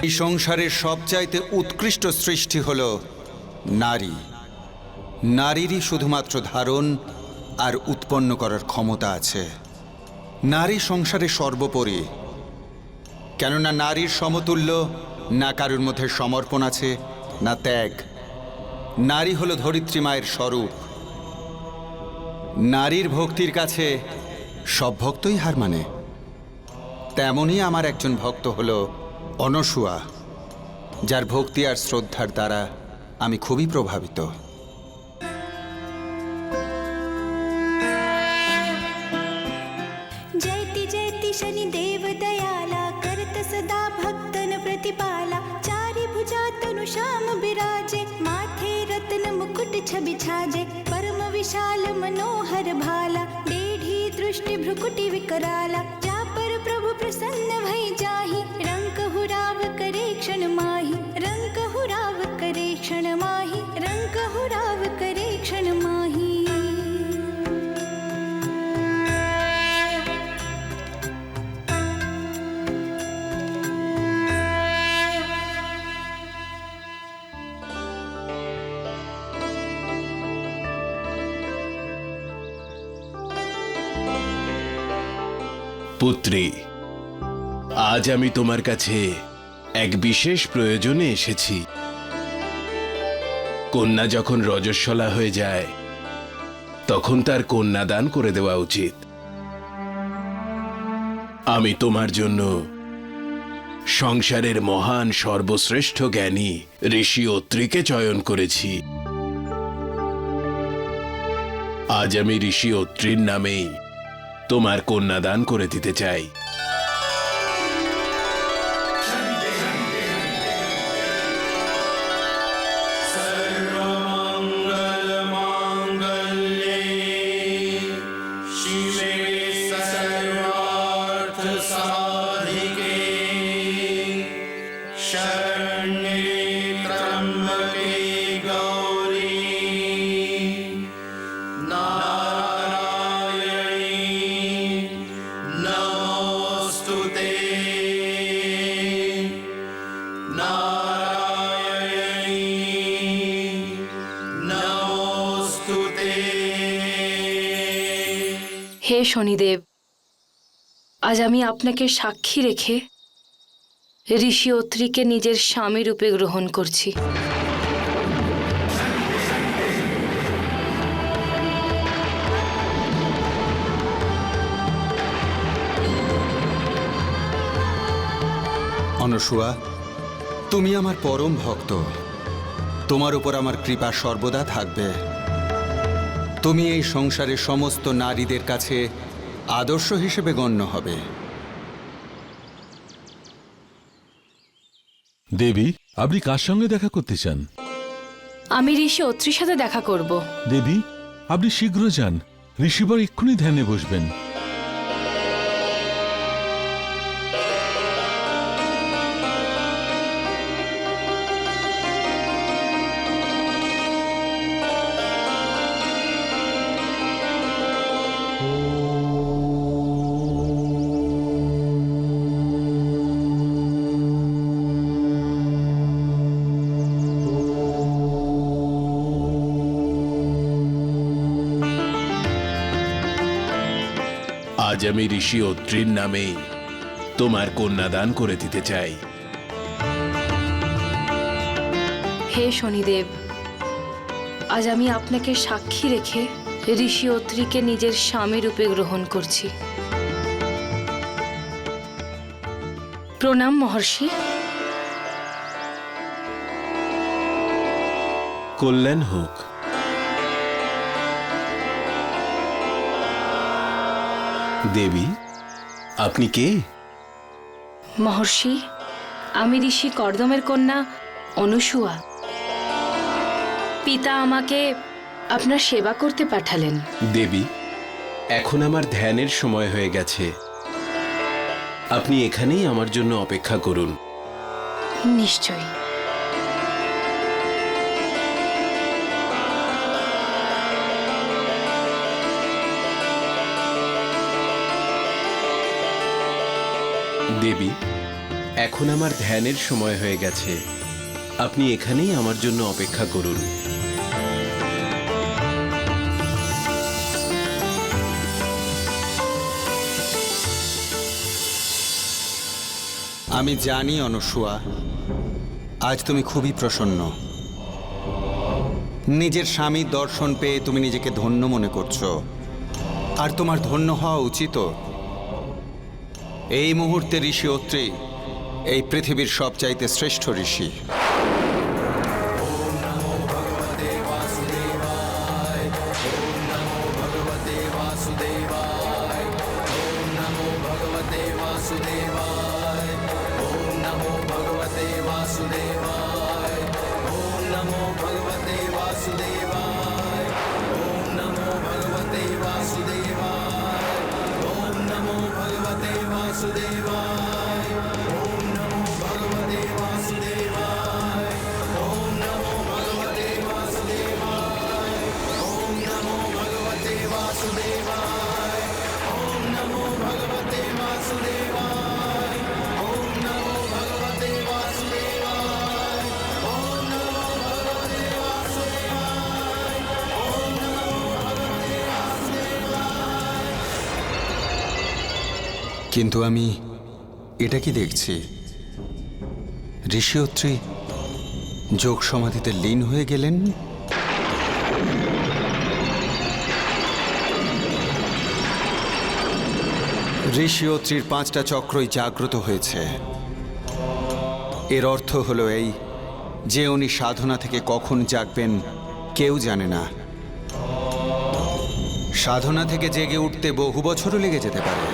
এই সংসারের সবচাইতে উৎকৃষ্ট সৃষ্টি হল নারী। নারীরই শুধুমাত্র ধারণ আর উৎপন্ন করার ক্ষমতা আছে। নারী সংসারে সর্বোপরি, কেননা নারীর সমতুল্য না কারোর মধ্যে সমর্পণ আছে, না ত্যাগ। নারী হল ধরিত্রী মায়ের স্বরূপ। নারীর ভক্তির কাছে সব ভক্তই হার মানে। তেমনই আমার একজন ভক্ত হল অনসূয়া, যার ভক্তি আর শ্রদ্ধার দ্বারা আমি খুবই প্রভাবিত। जयति जयति शनिदेव दयाला करत सदा भक्तन प्रतिपाला चारि भुजा तनु श्याम बिराजे माथे रत्न मुकुट छवि छाजे परम विशाल मनोहर भाला डेढ़ी दृष्टि भ्रुकुटि विकराला जा पर प्रभु प्रसन्न भई जाहि रंक हुराव करे क्षण माहि रंक हुराव करे क्षण माहि रंक हुराव करे क्षण माहि। পুত্রী, আজ আমি তোমার কাছে এক বিশেষ প্রয়োজনে এসেছি। কন্যা যখন রজস্বলা হয়ে যায় তখন তার কন্যাদান করে দেওয়া উচিত। আমি তোমার জন্য সংসারের মহান সর্বশ্রেষ্ঠ জ্ঞানী ঋষি অত্রিকে চয়ন করেছি। আজ আমি ঋষি অত্রির নামেই তোমার কন্যাদান করে দিতে চাই। হে শনিদেব, আজ আমি আপনাকে সাক্ষী রেখে ঋষি অত্রিকে নিজের স্বামী রূপে গ্রহণ করছি। অনসূয়া, তুমি আমার পরম ভক্ত। তোমার উপর আমার কৃপা সর্বদা থাকবে। তুমি এই সংসারের সমস্ত নারীদের কাছে আদর্শ হিসেবে গণ্য হবে। দেবী, আপনি কার সঙ্গে দেখা করতে চান? আমি ঋষি অত্রির সাথে দেখা করব। দেবী, আপনি শীঘ্র যান। ঋষিবর এক্ষুনি ধ্যানে বসবেন। আজ আমি ঋষি অত্রির নামেই তোমার কন্যাদান করে দিতে চাই। হে শনিদেব, আজ আমি আপনাকে সাক্ষী রেখে ঋষি অত্রিকে নিজের স্বামী রূপে গ্রহণ করছি। প্রণাম মহর্ষি। কল্যাণ হোক। দেবী, আপনি কে? মহর্ষি, আমি ঋষি কর্দমের কন্যা অনুসূয়া। পিতা আমাকে আপনার সেবা করতে পাঠালেন। দেবী, এখন আমার ধ্যানের সময় হয়ে গেছে। আপনি এখানেই আমার জন্য অপেক্ষা করুন। নিশ্চয়। দেবী, এখন আমার ধ্যানের সময় হয়ে গেছে। আপনি এখানেই আমার জন্য অপেক্ষা করুন। আমি জানি অনুসুয়া, আজ তুমি খুবই প্রসন্ন। নিজের স্বামীর দর্শন পেয়ে তুমি নিজেকে ধন্য মনে করছো, আর তোমার ধন্য হওয়া উচিত। এই মুহূর্তে ঋষি অত্রি এই পৃথিবীর সবচাইতে শ্রেষ্ঠ ঋষি। কিন্তু আমি এটা কি দেখছি, ঋষি অত্রি যোগ সমাধিতে লীন হয়ে গেলেন। ঋষি অত্রির 5টা চক্রই জাগ্রত হয়েছে। এর অর্থ হলো এই যে উনি সাধনা থেকে কখন জাগবেন কেউ জানে না। সাধনা থেকে জেগে উঠতে বহু বছরও লেগে যেতে পারে।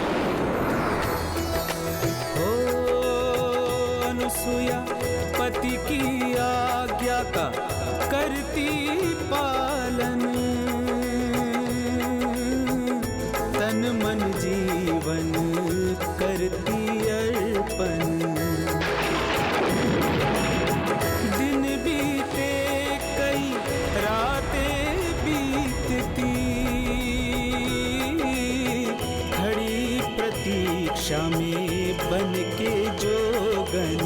अनुसुया पति की आज्ञा का करती पालन, तन मन जीवन करती अर्पण। दिन बीते कई रातें बीतती, खड़ी प्रतीक्षा में बन के जोगन।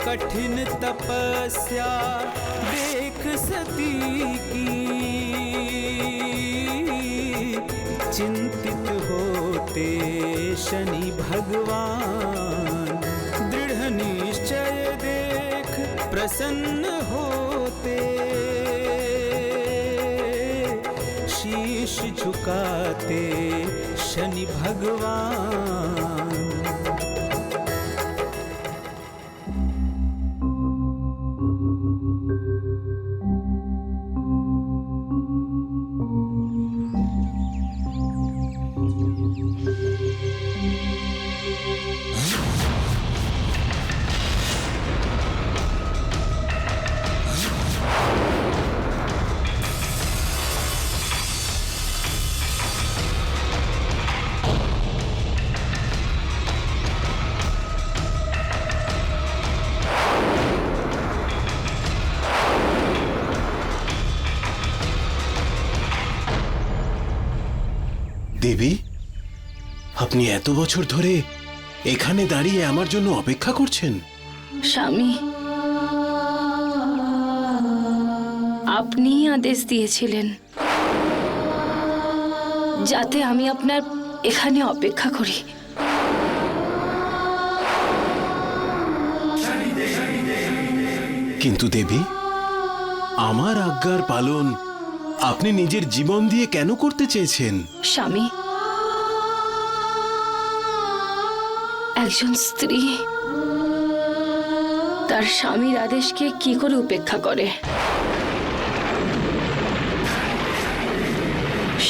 कठिन तपस्या देख सती की, चिंतित होते शनि भगवान। दृढ़ निश्चय देख प्रसन्न होते, शीश झुकाते शनि भगवान। দেবী, আপনি এত বছর ধরে এখানে দাঁড়িয়ে আমার জন্য অপেক্ষা করছেন? স্বামী, আপনিই আদেশ দিয়েছিলেন যাতে আমি আপনার এখানে অপেক্ষা করি। কিন্তু দেবী, আমার আজ্ঞার পালন আপনি নিজের জীবন দিয়ে কেন করতে চেয়েছেন? স্বামী, একজন স্ত্রী তার স্বামীর আদেশকে কি করে উপেক্ষা করে?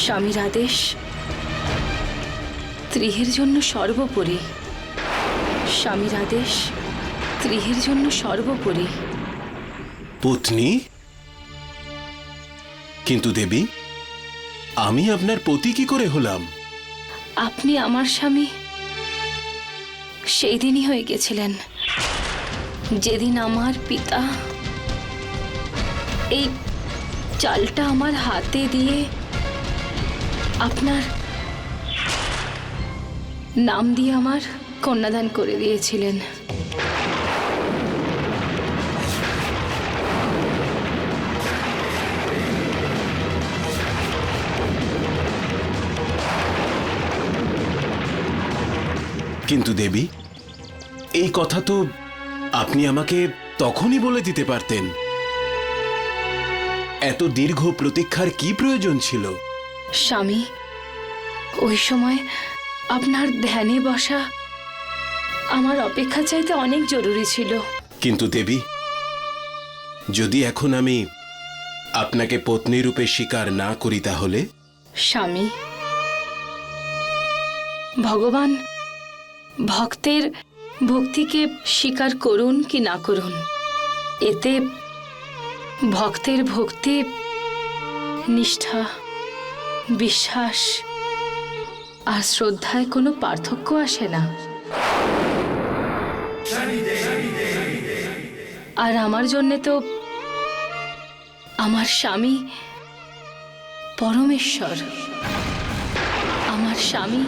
স্বামীর আদেশ স্ত্রীর জন্য সর্বোপরি। স্বামীর আদেশ স্ত্রীর জন্য সর্বোপরি। পত্নী? কিন্তু দেবী, আমি আপনার পতি কি করে হলাম? আপনি আমার স্বামী সেই দিনই হয়ে গেছিলেন যেদিন আমার পিতা এই চালটা আমার হাতে দিয়ে আপনার নাম দিয়ে আমার কন্যাদান করে দিয়েছিলেন। কিন্তু দেবী, এই কথা তো আপনি আমাকে তখনই বলে দিতে পারতেন। এত দীর্ঘ প্রতীক্ষার কি প্রয়োজন ছিল? স্বামী, ওই সময় আপনার ধ্যানে বসা আমার অপেক্ষা চাইতে অনেক জরুরি ছিল। কিন্তু দেবী, যদি এখন আমি আপনাকে পত্নী রূপে স্বীকার না করি তাহলে? স্বামী, ভগবান ভক্তের ভক্তিকে স্বীকার করুন কি না করুন, এতে ভক্তের ভক্তি, নিষ্ঠা, বিশ্বাস আর শ্রদ্ধায় কোনো পার্থক্য আসে না। আর আমার জন্যে তো আমার স্বামী পরমেশ্বর। আমার স্বামী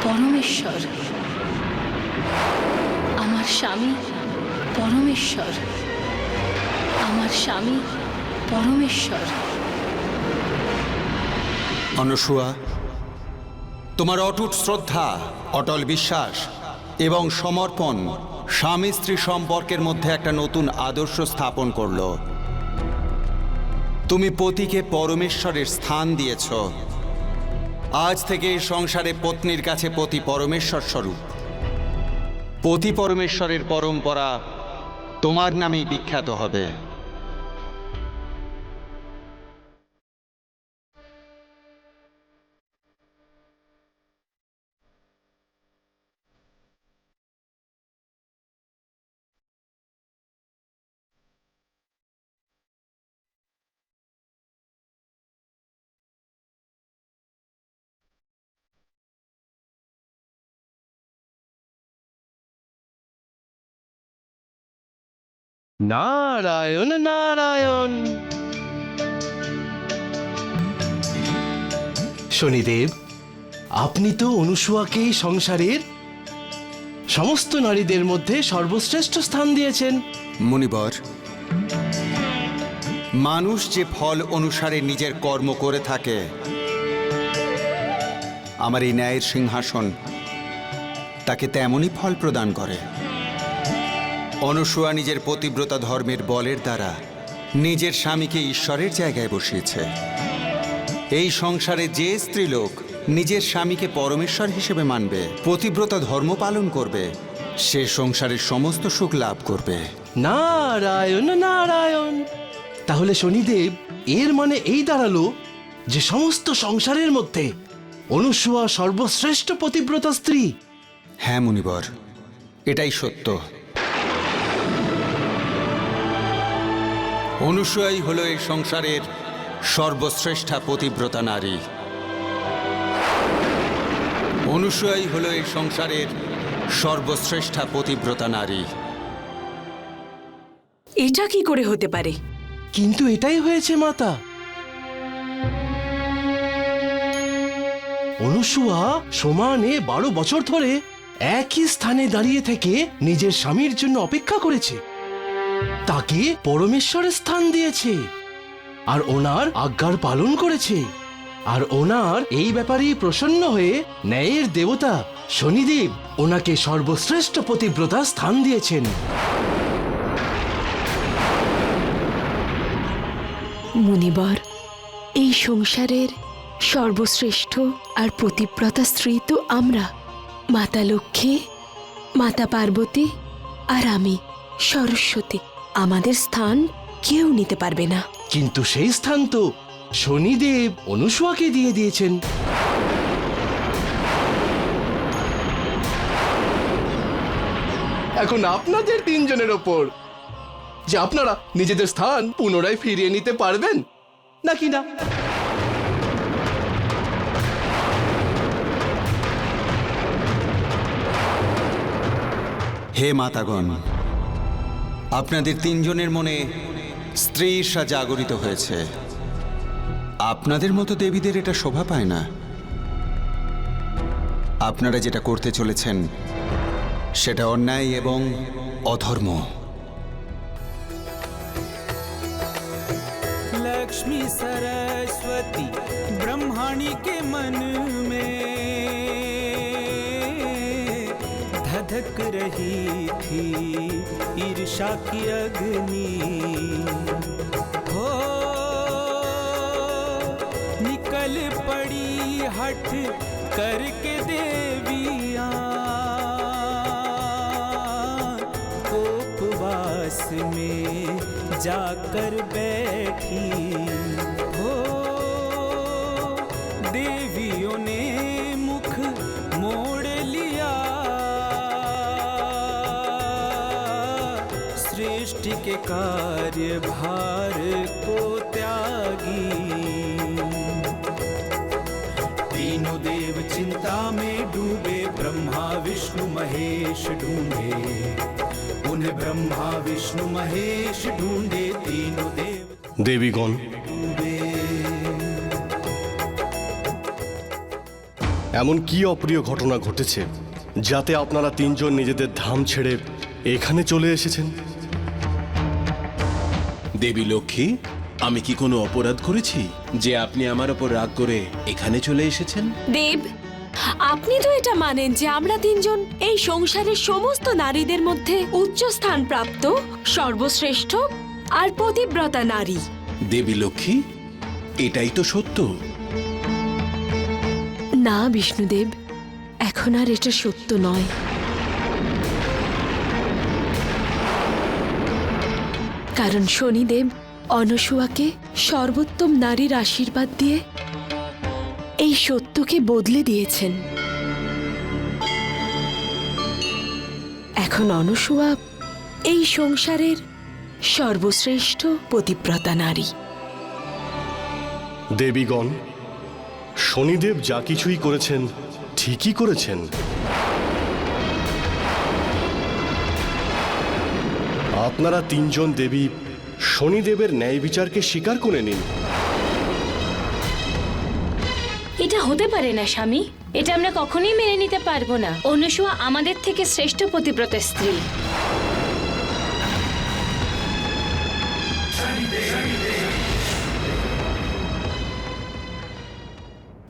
পরমেশ্বর। আমার স্বামী পরমেশ্বর। আমার স্বামী পরমেশ্বর। অনুসূয়া, তোমার অটুট শ্রদ্ধা, অটল বিশ্বাস এবং সমর্পণ স্বামী স্ত্রী সম্পর্কের মধ্যে একটা নতুন আদর্শ স্থাপন করল। তুমি পতিকে পরমেশ্বরের স্থান দিয়েছ। আজ থেকে এই সংসারে পত্নীর কাছে পতি পরমেশ্বর স্বরূপ। পতি পরমেশ্বরের পরম্পরা তোমার নামেই বিখ্যাত হবে। নারায়ণ নারায়ণ। শনিদেব, আপনি তো অনুসূয়াকে সংসারের সমস্ত নারীদের মধ্যে সর্বশ্রেষ্ঠ স্থান দিয়েছেন। মুনিবর, মানুষ যে ফল অনুসারে নিজের কর্ম করে থাকে, আমার এই ন্যায়ের সিংহাসন তাকে তেমনই ফল প্রদান করে। অনুসূয়া নিজের পতিব্রতা ধর্মের বলের দ্বারা নিজের স্বামীকে ঈশ্বরের জায়গায় বসিয়েছে। এই সংসারে যে স্ত্রীলোক নিজের স্বামীকে পরমেশ্বর হিসেবে মানবে, পতিব্রতা ধর্ম পালন করবে, সে সংসারের সমস্ত সুখ লাভ করবে। নারায়ণ নারায়ণ। তাহলে শনিদেব, এর মানে এই দাঁড়ালো যে সমস্ত সংসারের মধ্যে অনুসূয়া সর্বশ্রেষ্ঠ পতিব্রতা স্ত্রী। হ্যাঁ মুনিবর, এটাই সত্য। অনুসূয়াই হলো এই সংসারের সর্বশ্রেষ্ঠা পতিব্রতা নারী। অনুসূয়াই হলো এই সংসারের সর্বশ্রেষ্ঠা পতিব্রতা নারী। এটা কি করে হতে পারে? কিন্তু এটাই হয়েছে মাতা। অনুসূয়া সমানে 12 বছর ধরে একই স্থানে দাঁড়িয়ে থেকে নিজের স্বামীর জন্য অপেক্ষা করেছে, তাকে পরমেশ্বরের স্থান দিয়েছে আর ওনার আজ্ঞার পালন করেছে। আর ওনার এই ব্যাপারেই প্রসন্ন হয়ে ন্যায়ের দেবতা শনিদেব ওনাকে সর্বশ্রেষ্ঠ পতিব্রতা স্থান দিয়েছেন। মুনিবর, এই সংসারের সর্বশ্রেষ্ঠ আর পতিব্রতা স্ত্রী তো আমরা। মাতা লক্ষ্মী মাতা পার্বতী আর আমি সরস্বতী, আমাদের স্থান কেউ নিতে পারবে না। কিন্তু সেই স্থান তো শনিদেব অনুসুয়াকে দিয়ে দিয়েছেন। এখন আপনাদের তিনজনের ওপর যে আপনারা নিজেদের স্থান পুনরায় ফিরিয়ে নিতে পারবেন নাকি না। হে মাতাগণ, আপনাদের তিনজনের মনে স্ত্রী ঈর্ষা জাগরিত হয়েছে। আপনাদের মতো দেবীদের এটা শোভা পায় না। আপনারা যেটা করতে চলেছেন সেটা অন্যায় এবং অধর্ম। लक्ष्मी सरस्वती ब्रह्माणी के मन में धधक रही थी ईर्षा की अग्नि। हो निकल पड़ी हठ करके देवियां उपवास में जाकर बैठी। हो देवियों ने मुख मोड़ लिया, सृष्टि के कार्यभार को त्यागी। तीनों देव चिंता में डूबे, ब्रह्मा विष्णु महेश ढूंढे उन्हें, ब्रह्मा विष्णु महेश ढूंढे तीनों देव দেবীগণ, डूबे। এমন কি অপ্রিয় ঘটনা ঘটেছে যাতে আপনারা তিনজন নিজেদের ধাম ছেড়ে এখানে চলে এসেছেন? দেবী লক্ষ্মী, আমি কি কোনো অপরাধ করেছি যে আপনি আমার ওপর রাগ করে এখানে চলে এসেছেন? দেব, আপনি তো এটা মানেন যে আমরা তিনজন এই সংসারের সমস্ত নারীদের মধ্যে উচ্চ স্থান প্রাপ্ত, সর্বশ্রেষ্ঠ আর পতিব্রতা নারী। দেবী লক্ষ্মী, এটাই তো সত্য। না বিষ্ণুদেব, এখন আর এটা সত্য নয়। কারণ শনিদেব অনসূয়াকে সর্বোত্তম নারীর আশীর্বাদ দিয়ে এই সত্যকে বদলে দিয়েছেন। এখন অনসূয়া এই সংসারের সর্বশ্রেষ্ঠ পতিব্রতা নারী। দেবীগণ, শনিদেব যা কিছুই করেছেন ঠিকই করেছেন। আপনারা তিনজন দেবী শনিদেবের ন্যায় বিচারকে স্বীকার করে নিন। এটা হতে পারে না স্বামী, এটা আমরা কখনোই মেনে নিতে পারবো না। অনুসূয়া আমাদের থেকে শ্রেষ্ঠ পতিব্রতা স্ত্রী।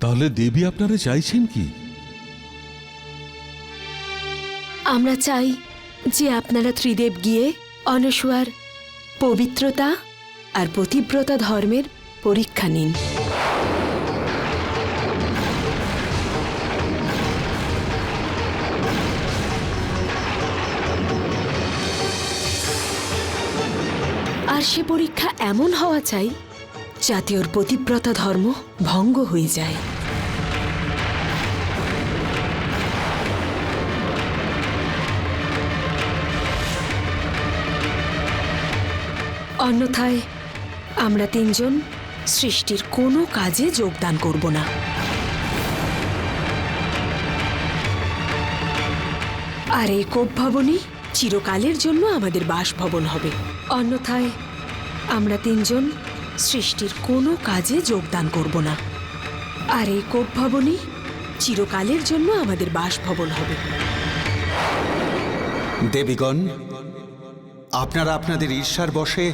তাহলে দেবী আপনারা চাইছেন কি? আমরা চাই যে আপনারা ত্রিদেব গিয়ে অনসূয়ার পবিত্রতা আর পতিব্রতা ধর্মের পরীক্ষা নিন। আর সে পরীক্ষা এমন হওয়া চাই যাতে ওর পতিব্রতা ধর্ম ভঙ্গ হয়ে যায়। অন্যথায় আমরা তিনজন সৃষ্টির কোনো কাজে যোগদান করব না। আর এই কোপ ভবনই চিরকালের জন্য আমাদের বাসভবন হবে। অন্যথায় আমরা তিনজন সৃষ্টির কোনো কাজে যোগদান করব না। আর এই কোপ ভবনই চিরকালের জন্য আমাদের বাসভবন হবে। দেবীগণ, আপনারা আপনাদের ঈর্ষার বশে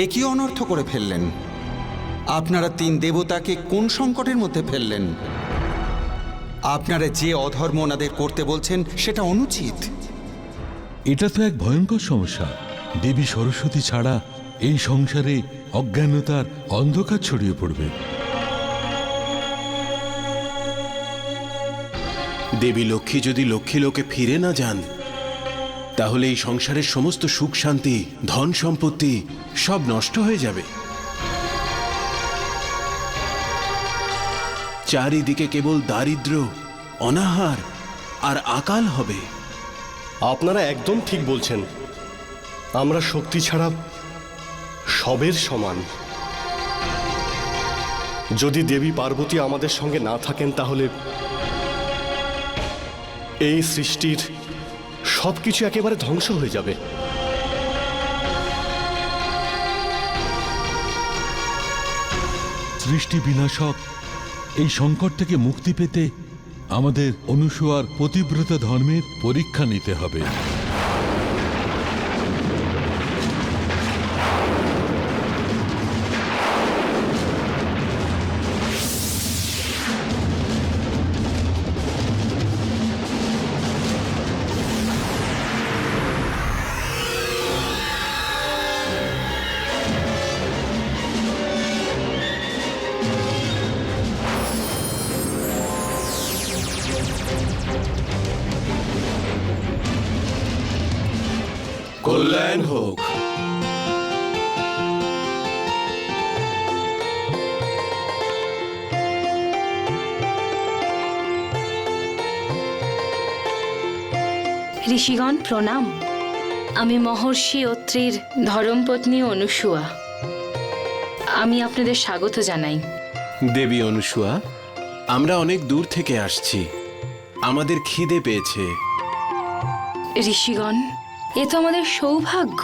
একই অনর্থ করে ফেললেন। আপনারা তিন দেবতাকে কোন সংকটের মধ্যে ফেললেন? আপনারা যে অধর্ম ওনাদের করতে বলছেন সেটা অনুচিত। এটা তো এক ভয়ঙ্কর সমস্যা। দেবী সরস্বতী ছাড়া এই সংসারে অজ্ঞানতার অন্ধকার ছড়িয়ে পড়বে। দেবী লক্ষ্মী যদি লক্ষ্মী লোকে ফিরে না যান তাহলে এই সংসারের সমস্ত সুখ শান্তি, ধন সম্পত্তি সব নষ্ট হয়ে যাবে। চারিদিকে কেবল দারিদ্র্য, অনাহার আর আকাল হবে। আপনারা একদম ঠিক বলছেন। আমরা শক্তি ছাড়া সবের সমান। যদি দেবী পার্বতী আমাদের সঙ্গে না থাকেন তাহলে এই সৃষ্টির সবকিছু একেবারে ধ্বংস হয়ে যাবে। সৃষ্টি বিনাশক এই সংকট থেকে মুক্তি পেতে আমাদের অনুসূয়ার পতিব্রতা ধর্মের পরীক্ষা নিতে হবে। কল্যাণ হোক। ঋষিগণ প্রণাম। আমি মহর্ষি অত্রির ধর্মপত্নী অনুসূয়া। আমি আপনাদের স্বাগত জানাই। দেবী অনুসূয়া, আমরা অনেক দূর থেকে আসছি, আমাদের খিদে পেয়েছে। ঋষিগণ, এ তো আমাদের সৌভাগ্য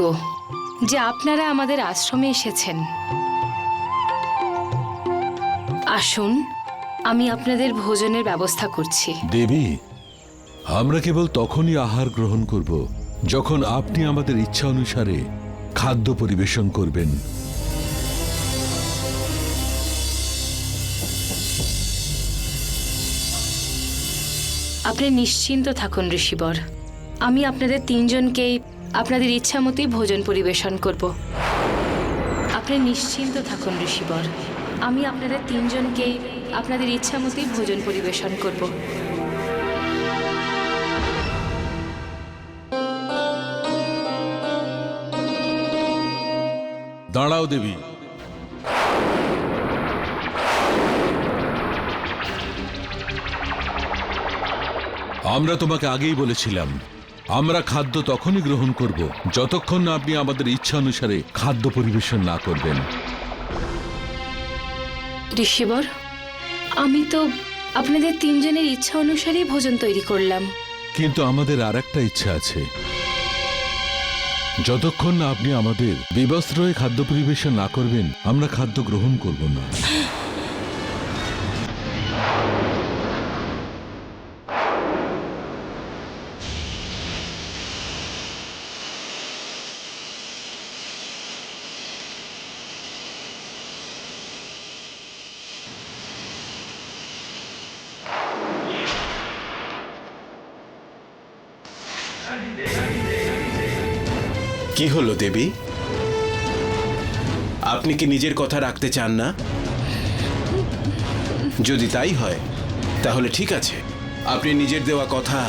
যে আপনারা আমাদের আশ্রমে এসেছেন। আসুন, আমি আপনাদের ভোজনের ব্যবস্থা করছি। দেবী, আমরা কেবল তখনই আহার গ্রহণ করব যখন আপনি আমাদের ইচ্ছা অনুসারে খাদ্য পরিবেশন করবেন। আপনি নিশ্চিন্ত থাকুন ঋষিবর। আমি আপনাদের তিনজনকেই আপনাদের ইচ্ছা মতোই ভোজন পরিবেশন করব। আপনি নিশ্চিন্ত থাকুন ঋষিবর। আমি আপনাদের তিনজনকেই আপনাদের ইচ্ছা মতোই ভোজন পরিবেশন করব। দাঁড়াও দেবী, আমরা তোমাকে আগেই বলেছিলাম আমরা খাদ্য তখনই গ্রহণ করব যতক্ষণ না আপনি আমাদের ইচ্ছা অনুসারে খাদ্য পরিবেশন না করবেন। ঋষিবর, আমি তো আপনাদের তিনজনের ইচ্ছা অনুসারেই ভোজন তৈরি করলাম। কিন্তু আমাদের আর একটা ইচ্ছা আছে। যতক্ষণ না আপনি আমাদের বিবস্ত্র হয়ে খাদ্য পরিবেশন না করবেন আমরা খাদ্য গ্রহণ করব না। কি হলো দেবী? আপনি কি নিজের কথা রাখতে চান না? যদি তাই হয় তাহলে ঠিক আছে, আপনি নিজের দেওয়া কথা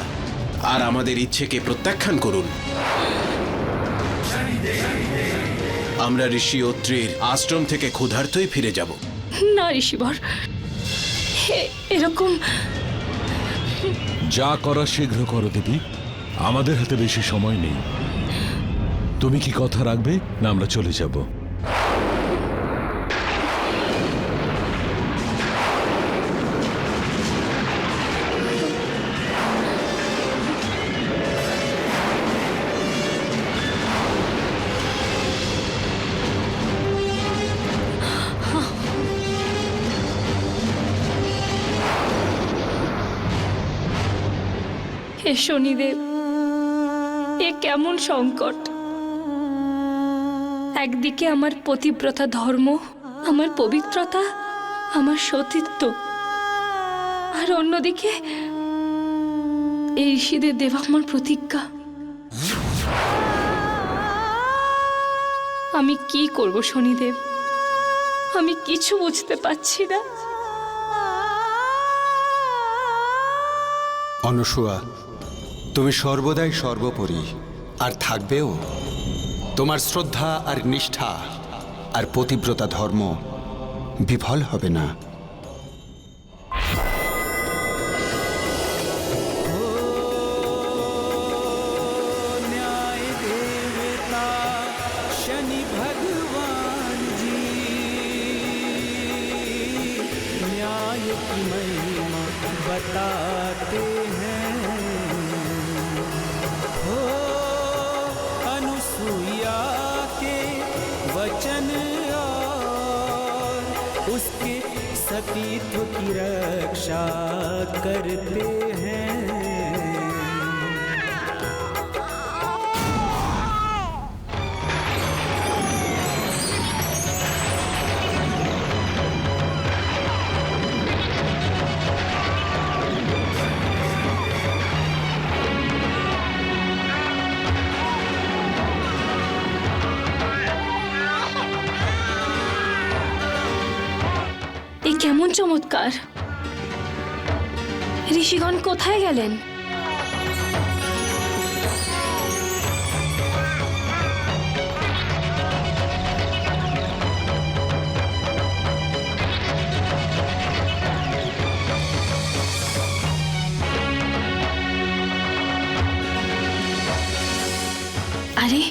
আর আমাদের ইচ্ছেকে প্রত্যাখ্যান করুন। আমরা ঋষি অত্রির আশ্রম থেকে ক্ষুধার্তই ফিরে যাব। না ঋষিবর, এরকম যা করা শীঘ্র করো দেবী, আমাদের হাতে বেশি সময় নেই। তুমি কি কথা রাখবে না আমরা চলে যাব? হে শনিদেব, এ কেমন সংকট! একদিকে আমার পতিব্রতা ধর্ম, আমার পবিত্রতা, আমার সতীত্ব, আর অন্যদিকে এই ঋষিদের দেওয়া আমার প্রতিজ্ঞা। আমি কি করব শনিদেব? আমি কিছু বুঝতে পারছি না। অনুসূয়া, তুমি সর্বদাই সর্বোপরি। আর থাকবেও। তোমার শ্রদ্ধা আর নিষ্ঠা আর পতিব্রতা ধর্ম বিফল হবে না। न्याय देवता शनि भगवान जी न्याय की महिमा बताते हैं। हो अनुसुईया के वचन और उसके सतीत्व की रक्षा करते हैं। এ কেমন চমৎকার! ঋষিগণ কোথায় গেলেন? আরে,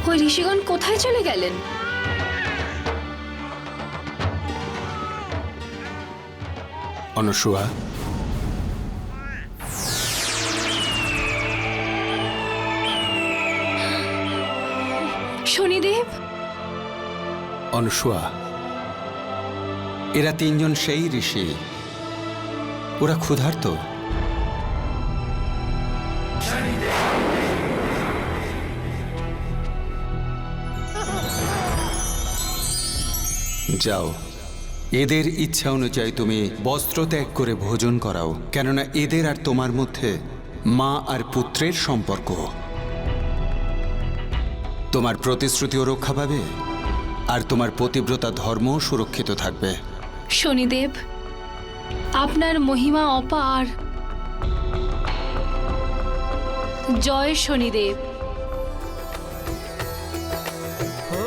ওই ঋষিগণ কোথায় চলে গেলেন? অনুসুয়া, শনিদেব, অনুসুয়া, এরা তিনজন সেই ঋষি। ওরা ক্ষুধার্ত। যাও, এদের ইচ্ছা অনুযায়ী তুমি বস্ত্র ত্যাগ করে ভোজন করাও, কেননা এদের আর তোমার মধ্যে মা আর পুত্রের সম্পর্ক। তোমার প্রতিশ্রুতিও রক্ষা পাবে আর তোমার পতিব্রতা ধর্ম সুরক্ষিত থাকবে। শনিদেব, আপনার মহিমা অপার। জয় শনিদেব। हो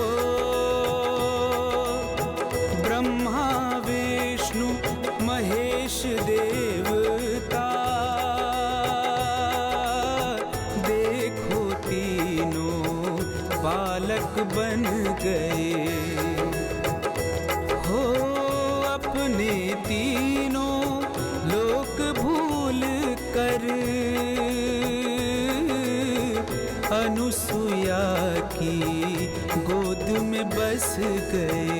ब्रह्मा विष्णु महेश देवता देखो तीनों बालक बन गए। हो अपने तीनों लोक भूल कर अनुसुईया की गोद में बस गए।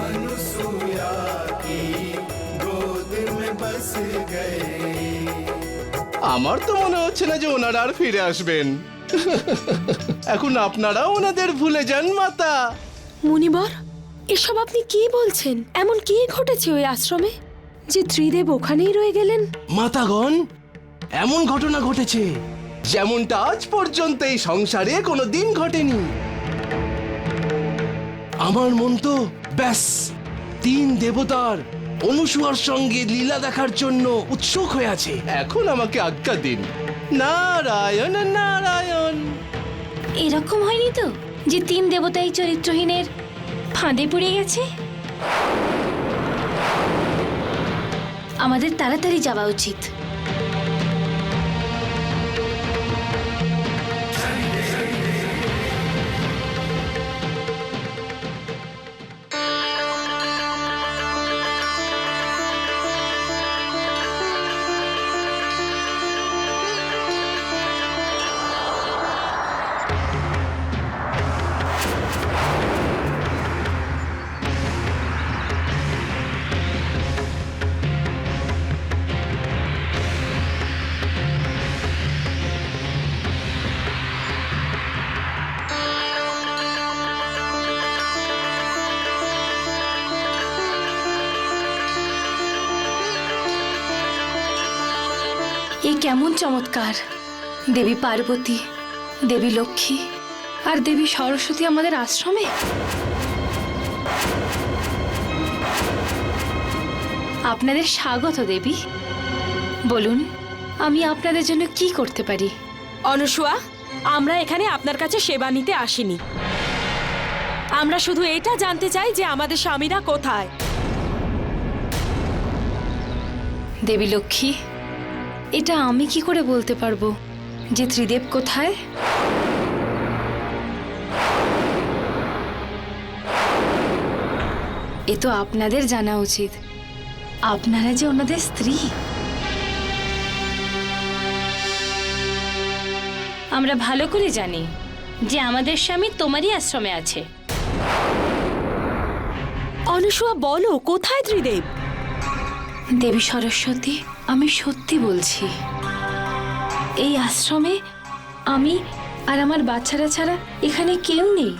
अनुसुईया की गोद में बस गए। আমার তো মনে হচ্ছে না যে ওনারা আর ফিরে আসবেন। এখন আপনারাও ওনাদের ভুলে যান মাতা। মুনিবর, এসব আপনি কি বলছেন? এমন কি ঘটেছে ওই আশ্রমে যে ত্রিদেব ওখানেই রয়ে গেলেন? মাতাগণ, এমন ঘটনা ঘটেছে যেমনটা আজ পর্যন্ত এই সংসারে কোনো দিন ঘটেনি। আমার মন তো ব্যাস তিন দেবতার অনুসুয়ার সঙ্গে লীলা দেখার জন্য উৎসুক হয়ে আছে। এখন আমাকে আজ্ঞা দিন। নারায়ণ নারায়ণ। এরকম হয়নি তো যে তিন দেবতাই চরিত্রহীনের ফাঁদে পড়ে গেছে? আমাদের তাড়াতাড়ি যাওয়া উচিত। এ কেমন চমৎকার! দেবী পার্বতী, দেবী লক্ষ্মী আর দেবী সরস্বতী আমাদের আশ্রমে। আপনাদের স্বাগত দেবী। বলুন, আমি আপনাদের জন্য কি করতে পারি? অনুসুয়া, আমরা এখানে আপনার কাছে সেবা নিতে আসিনি। আমরা শুধু এটা জানতে চাই যে আমাদের স্বামীরা কোথায়। দেবী লক্ষ্মী, এটা আমি কি করে বলতে পারবো যে ত্রিদেব কোথায়? এ তো আপনাদের জানা উচিত। আপনারা যে ওনাদের স্ত্রী। আমরা ভালো করে জানি যে আমাদের স্বামী তোমারই আশ্রমে আছে। অনুসুয়া, বলো কোথায় ত্রিদেব? দেবী সরস্বতী, আমি সত্যি বলছি, এই আশ্রমে আমি আর আমার বাচ্চারা ছাড়া এখানে কেউ নেই।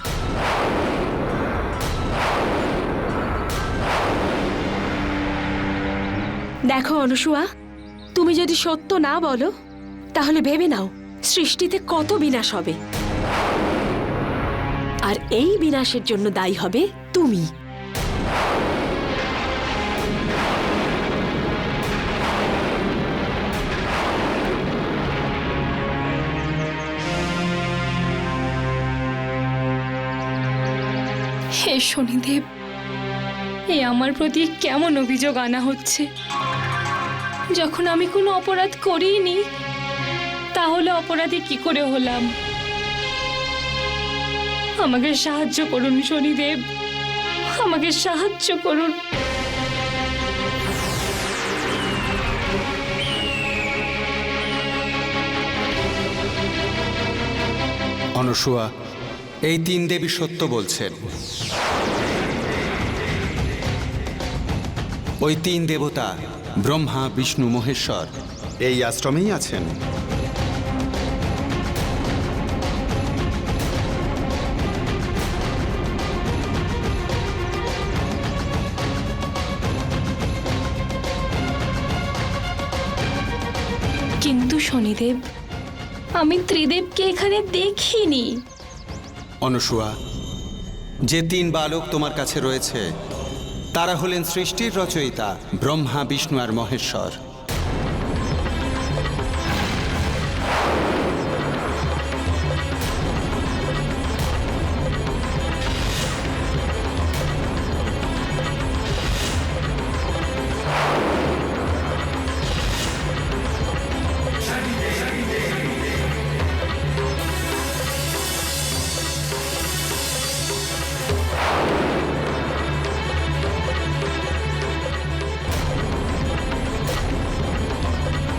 দেখো অনুসুয়া, তুমি যদি সত্য না বলো তাহলে ভেবে নাও সৃষ্টিতে কত বিনাশ হবে, আর এই বিনাশের জন্য দায়ী হবে তুমি। হে শনিদেব, এ আমার প্রতি কেমন অভিযোগ আনা হচ্ছে? যখন আমি কোনো অপরাধ করিনি, তাহলে অপরাধী কি করে হলাম? আমাকে সাহায্য করুন শনিদেব, আমাকে সাহায্য করুন। অনুসুয়া, এই তিন দেবী সত্য বলছেন। ওই তিন দেবতা ব্রহ্মা, বিষ্ণু, মহেশ্বর এই আশ্রমেই আছেন। কিন্তু শনিদেব, আমি ত্রিদেবকে এখানে দেখিনি। অনুসুয়া, যে তিন বালক তোমার কাছে রয়েছে তারা হলেন সৃষ্টির রচয়িতা ব্রহ্মা, বিষ্ণু আর মহেশ্বর।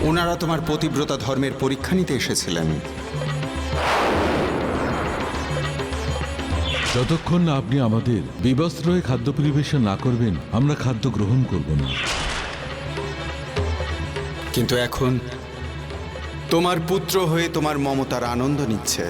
ওনারা তোমার পতিব্রতা ধর্মের পরীক্ষা নিতে এসেছিলেন। যতক্ষণ না আপনি আমাদের বিবস্ত্র হয়ে খাদ্য পরিবেশন না করবেন, আমরা খাদ্য গ্রহণ করব না। কিন্তু এখন তোমার পুত্র হয়ে তোমার মমতার আনন্দ নিচ্ছে।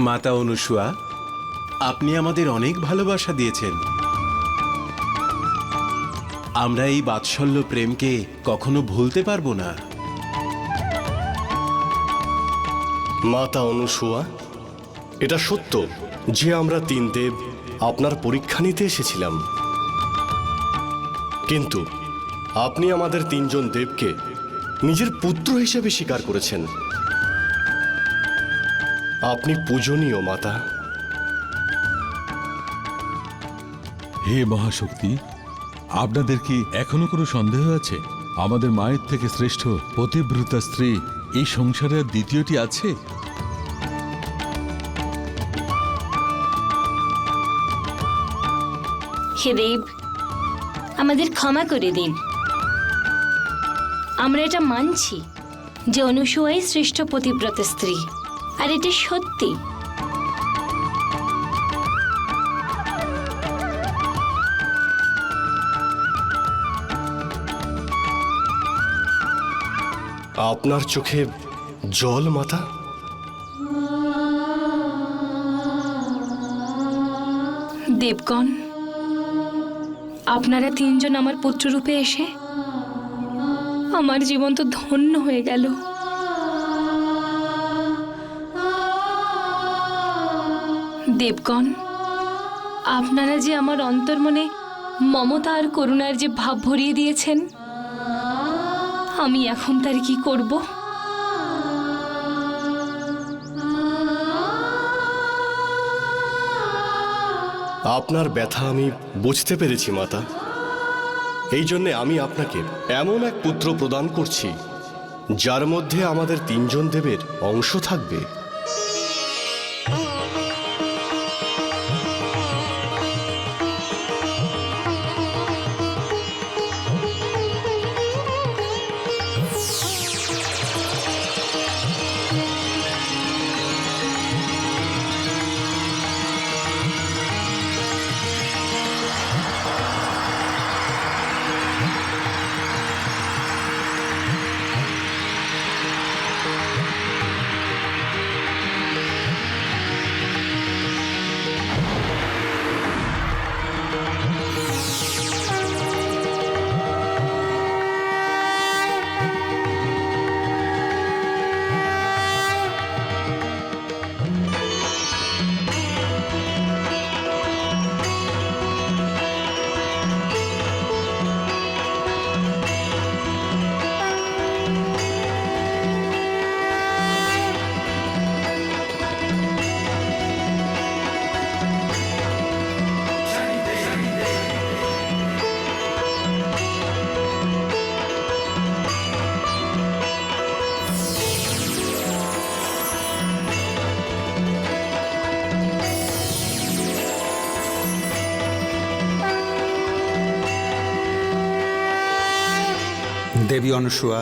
মাতা অনুসুয়া, আপনি আমাদের অনেক ভালোবাসা দিয়েছেন। আমরা এই বাৎসল্য প্রেমকে কখনো ভুলতে পারবো না। মাতা অনুসুয়া, এটা সত্য যে আমরা তিন দেব আপনার পরীক্ষা নিতে এসেছিলাম, কিন্তু আপনি আমাদের তিনজন দেবকে নিজের পুত্র হিসেবে স্বীকার করেছেন। আপনি পূজনীয় মাতা। হে মহাশক্তি, আপনাদের কি এখনো কোনো সন্দেহ আছে? আমাদের মায়ের থেকে শ্রেষ্ঠ পতিব্রতা স্ত্রী এই সংসারে আর দ্বিতীয়টি আছে? হে দেব, আমাদের ক্ষমা করে দিন। আমরা এটা মানছি যে অনুসুয়াই শ্রেষ্ঠ পতিব্রত স্ত্রী, আর এটা সত্যি। আপনার চোখে জল মাতা? দেবগণ, আপনারা তিনজন আমার পুত্ররূপে এসে আমার জীবন তো ধন্য হয়ে গেল। দেবগণ, আপনারা যে আমার অন্তর্মনে মমতা আর করুণার যে ভাব ভরিয়ে দিয়েছেন, আমি এখন তার কি করব? আপনার ব্যথা আমি বুঝতে পেরেছি মাতা। এই জন্যে আমি আপনাকে এমন এক পুত্র প্রদান করছি যার মধ্যে আমাদের তিনজন দেবের অংশ থাকবে। দেবী অনুসূয়া,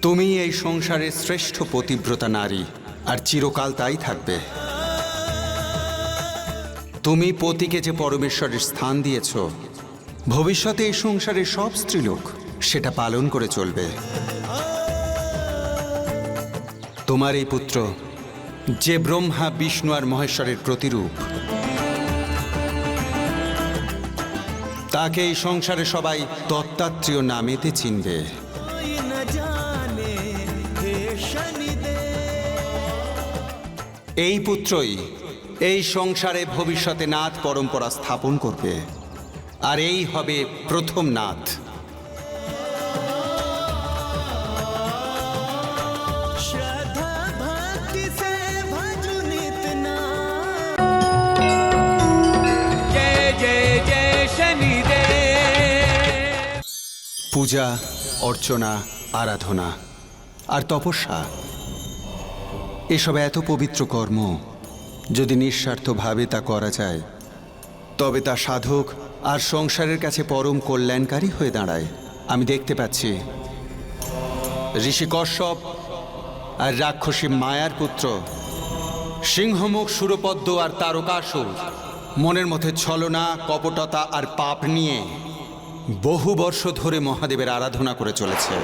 তুমি এই সংসারের শ্রেষ্ঠ পতিব্রতা নারী, আর চিরকাল তাই থাকবে। তুমি পতিকে যে পরমেশ্বরের স্থান দিয়েছ, ভবিষ্যতে এই সংসারের সব স্ত্রীলোক সেটা পালন করে চলবে। তোমার এই পুত্র যে ব্রহ্মা, বিষ্ণু আর মহেশ্বরের প্রতিরূপ, তাকে এই সংসারে সবাই দত্তাত্রেয় নামেতে চিনবে। এই পুত্রই এই সংসারে ভবিষ্যতে নাথ পরম্পরা স্থাপন করবে, আর এই হবে প্রথম নাথ। পূজা, অর্চনা, আরাধনা আর তপস্যা এসব এত পবিত্র কর্ম যদি নিঃস্বার্থভাবে তা করা যায়, তবে তা সাধক আর সংসারের কাছে পরম কল্যাণকারী হয়ে দাঁড়ায়। আমি দেখতে পাচ্ছি ঋষি কশ্যপ আর রাক্ষসী মায়ার পুত্র সিংহমুখ, সুরপদ্ম আর তারকাসুর মনের মধ্যে ছলনা, কপটতা আর পাপ নিয়ে বহু বর্ষ ধরে মহাদেবের আরাধনা করে চলেছে।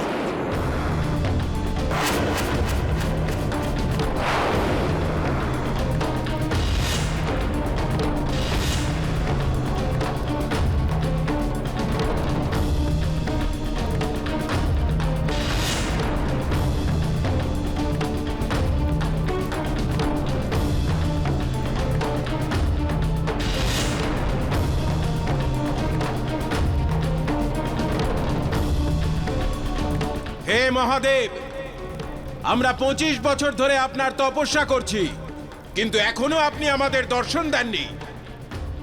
হে মহাদেব, আমরা 25 বছর ধরে আপনার তপস্যা করছি, কিন্তু এখনো আপনি আমাদের দর্শন দেননি।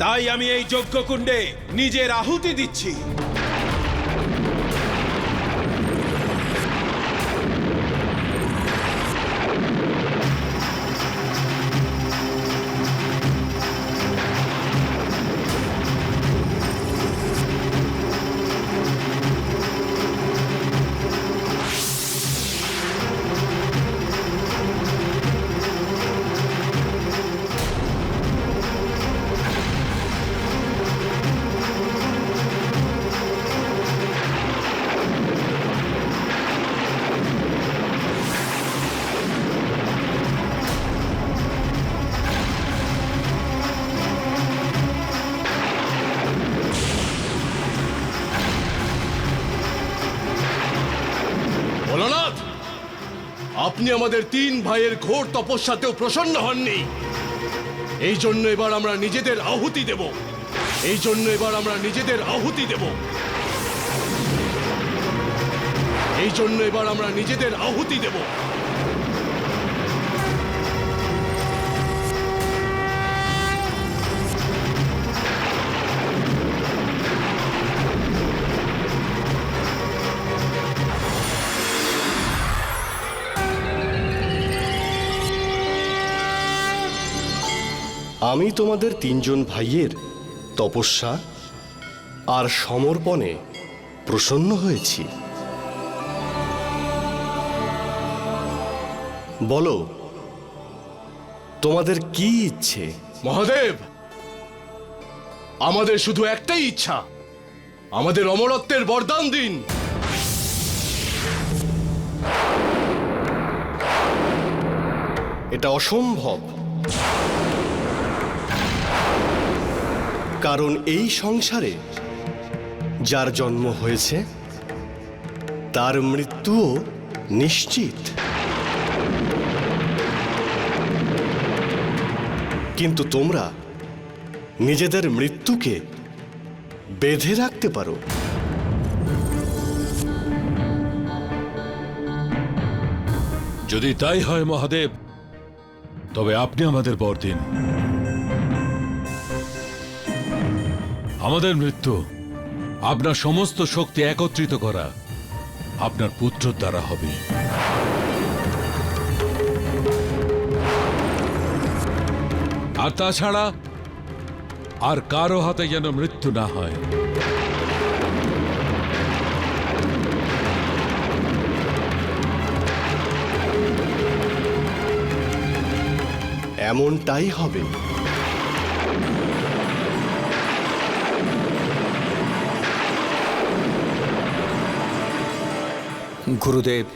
তাই আমি এই যজ্ঞকুণ্ডে নিজের আহুতি দিচ্ছি। আপনি আমাদের 3 ভাইয়ের ঘোর তপস্যাতেও প্রসন্ন হননি। এই জন্য এবার আমরা নিজেদের আহুতি দেব। এই জন্য এবার আমরা নিজেদের আহুতি দেব। এই জন্য এবার আমরা নিজেদের আহুতি দেব। আমি তোমাদের 3 ভাইয়ের তপস্যা আর সমর্পণে প্রসন্ন হয়েছি। বলো, তোমাদের কি ইচ্ছে? মহাদেব, আমাদের শুধু একটাই ইচ্ছা, আমাদের অমরত্বের বরদান দিন। এটা অসম্ভব, কারণ এই সংসারে যার জন্ম হয়েছে তার মৃত্যুও নিশ্চিত। কিন্তু তোমরা নিজেদের মৃত্যুকে বেঁধে রাখতে পারো। যদি তাই হয় মহাদেব, তবে আপনি আমাদের বর দিন। আমাদের মৃত্যু আপনার সমস্ত শক্তি একত্রিত করা আপনার পুত্রের দ্বারা হবে। আর তাছাড়া আর কারো হাতে যেন মৃত্যু না হয়। এমনটাই হবে। গুরুদেব,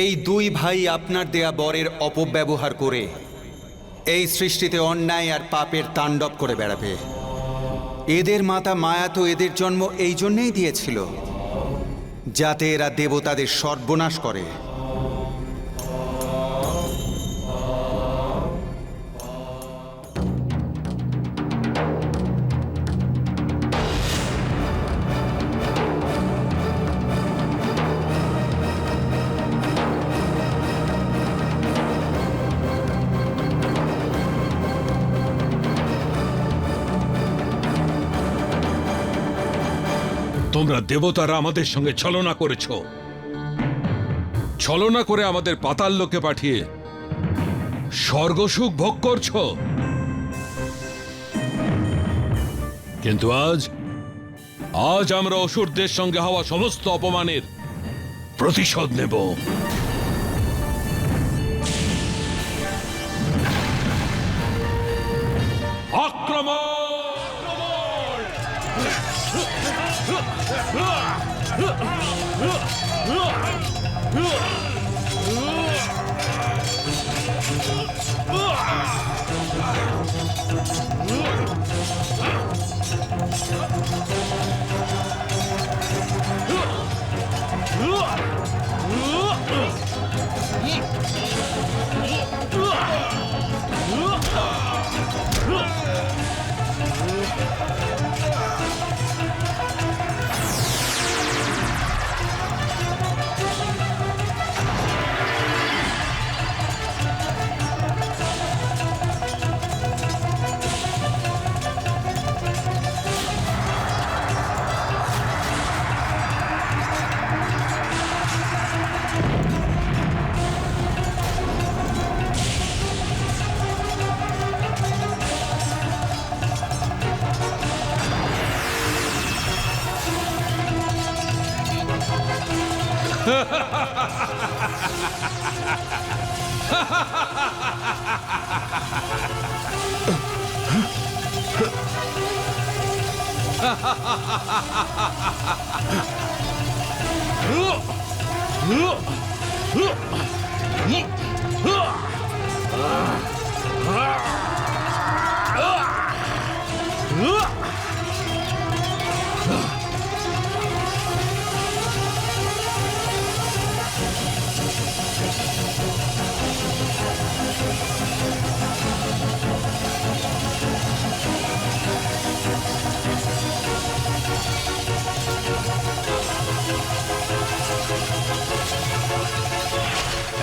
এই 2 ভাই আপনার দেয়া বরের অপব্যবহার করে এই সৃষ্টিতে অন্যায় আর পাপের তাণ্ডব করে বেড়াবে। এদের মাতা মায়া তো এদের জন্ম এই জন্যেই দিয়েছিল, যাতে এরা দেবতাদের সর্বনাশ করে। তোমরা দেবতারা আমাদের সঙ্গে ছলনা করেছ, ছলনা করে আমাদের পাতাল লোকে পাঠিয়ে স্বর্গসুখ ভোগ করছ। কিন্তু আজ আমরা অসুরদের সঙ্গে হওয়া সমস্ত অপমানের প্রতিশোধ নেব। আক্রমণ!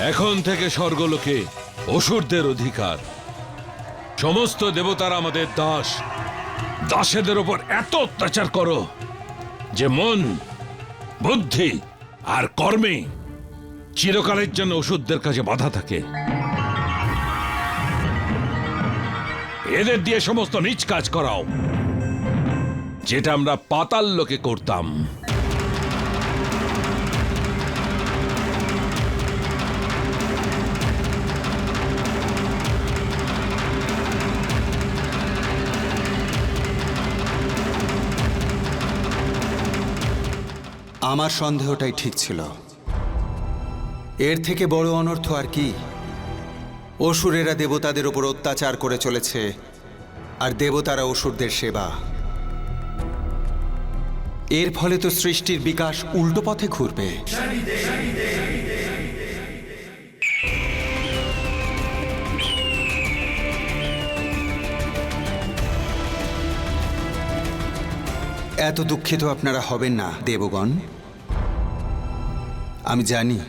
এখন থেকে স্বর্গলোকে অসুরদের অধিকার। সমস্ত দেবতারা আমাদের দাস। দাসেদের ওপর এত অত্যাচার করো যে মন, বুদ্ধি আর কর্মে চিরকালের জন্য অসুরদের কাছে বাধা থাকে। এদের দিয়ে সমস্ত নীচ কাজ করাও, যেটা আমরা পাতাল লোকে করতাম। আমার সন্দেহটাই ঠিক ছিল। এর থেকে বড় অনর্থ আর কি? অসুরেরা দেবতাদের উপর অত্যাচার করে চলেছে, আর দেবতারা অসুরদের সেবা। এর ফলে তো সৃষ্টির বিকাশ উল্টো পথে ঘুরবে। এত দুঃখিত আপনারা হবেন না দেবগণ। আমি জানি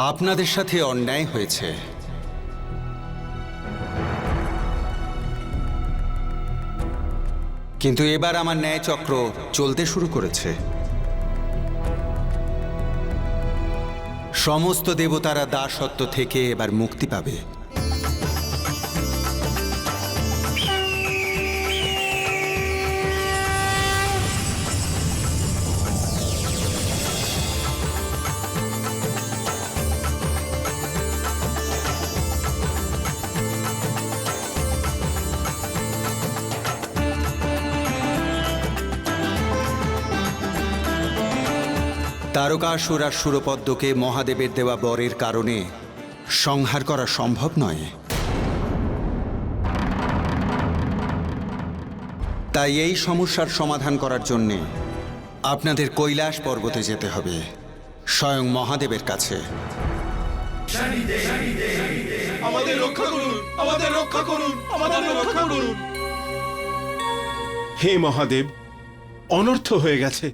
আপনাদের সাথে অন্যায় হয়েছে, কিন্তু এবার আমার ন্যায় চক্র চলতে শুরু করেছে। সমস্ত দেবতারা দাসত্ব থেকে এবার মুক্তি পাবে। তারকাসুর আর সুরপদ্মকে মহাদেবের দেওয়া বরের কারণে সংহার করা সম্ভব নয়। তাই এই সমস্যার সমাধান করার জন্যে আপনাদের কৈলাস পর্বতে যেতে হবে, স্বয়ং মহাদেবের কাছে। আমাদের রক্ষা করুন, আমাদের রক্ষা করুন, আমাদের রক্ষা করুন। হে মহাদেব, অনর্থ হয়ে গেছে।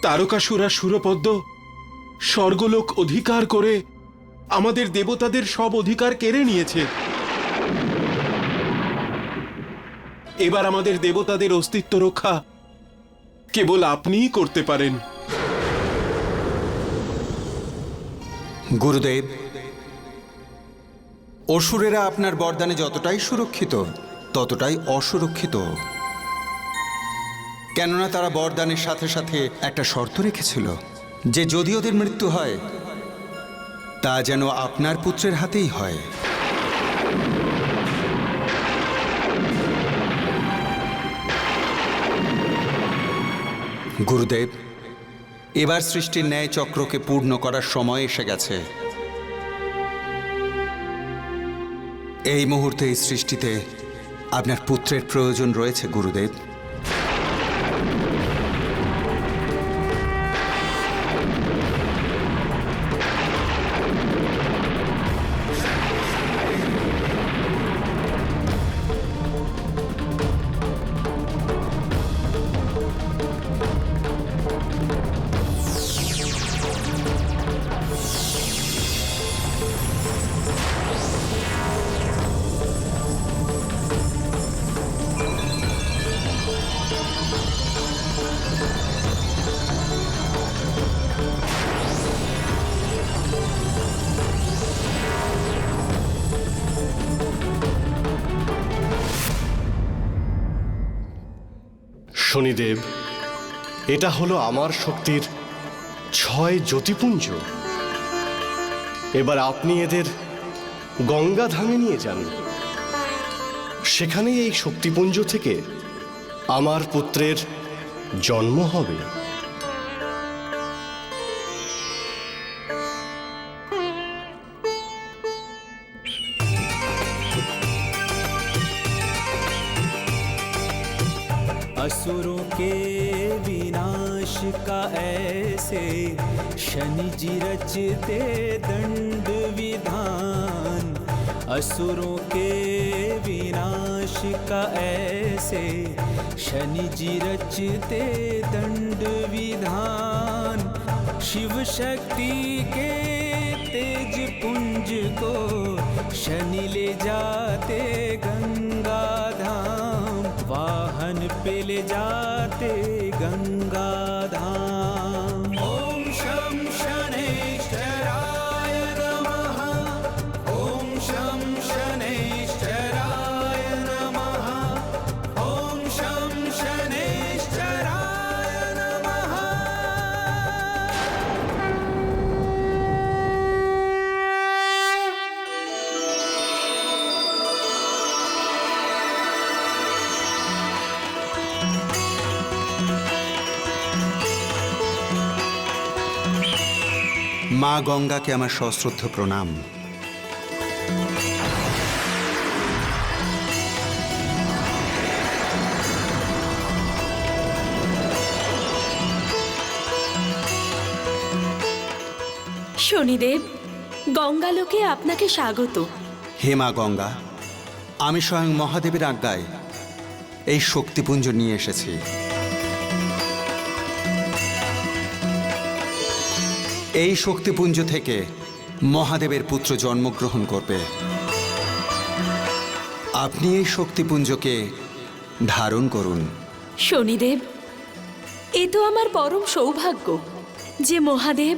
তারকাসুর আর সুরপদ্ম স্বর্গলোক অধিকার করে আমাদের দেবতাদের সব অধিকার কেড়ে নিয়েছে। এবার আমাদের দেবতাদের অস্তিত্ব রক্ষা কেবল আপনিই করতে পারেন। গুরুদেব, অসুরেরা আপনার বরদানে যতটাই সুরক্ষিত ততটাই অসুরক্ষিত, কেননা তারা বরদানের সাথে সাথে একটা শর্ত রেখেছিল যে যদি ওদের মৃত্যু হয় তা যেন আপনার পুত্রের হাতেই হয়। গুরুদেব, এবার সৃষ্টির ন্যায় চক্রকে পূর্ণ করার সময় এসে গেছে। এই মুহূর্তে এই সৃষ্টিতে আপনার পুত্রের প্রয়োজন রয়েছে গুরুদেব। শনিদেব, এটা হলো আমার শক্তির 6 জ্যোতিপুঞ্জ। এবার আপনি এদের গঙ্গাধামে নিয়ে যান। সেখানেই এই শক্তিপুঞ্জ থেকে আমার পুত্রের জন্ম হবে। असुरों के विनाश का ऐसे शनि जी रचते दंड विधान। असुरों के विनाश का ऐसे शनि जी रचते दंड विधान। शिव शक्ति के तेज निज पुंज को शनि ले जाते गंगा धाम, वाहन पे ले जाते गंगा धाम। ओम शं शनैश्चराय नमः, ओम शं शनैश्चराय नमः, ओम शं शनैश्चराय नमः। মা গঙ্গাকে আমার সশ্রদ্ধ প্রণাম। শনিদেব, গঙ্গালোকে আপনাকে স্বাগত। হে মা গঙ্গা, আমি স্বয়ং মহাদেবের আজ্ঞায় এই শক্তিপুঞ্জ নিয়ে এসেছি। এই শক্তিপুঞ্জ থেকে মহাদেবের পুত্র জন্মগ্রহণ করবে। আপনি এই শক্তিপুঞ্জকে ধারণ করুন। শনিদেব, এ তো আমার পরম সৌভাগ্য যে মহাদেব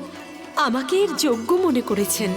আমাকে এর যোগ্য মনে করেছেন।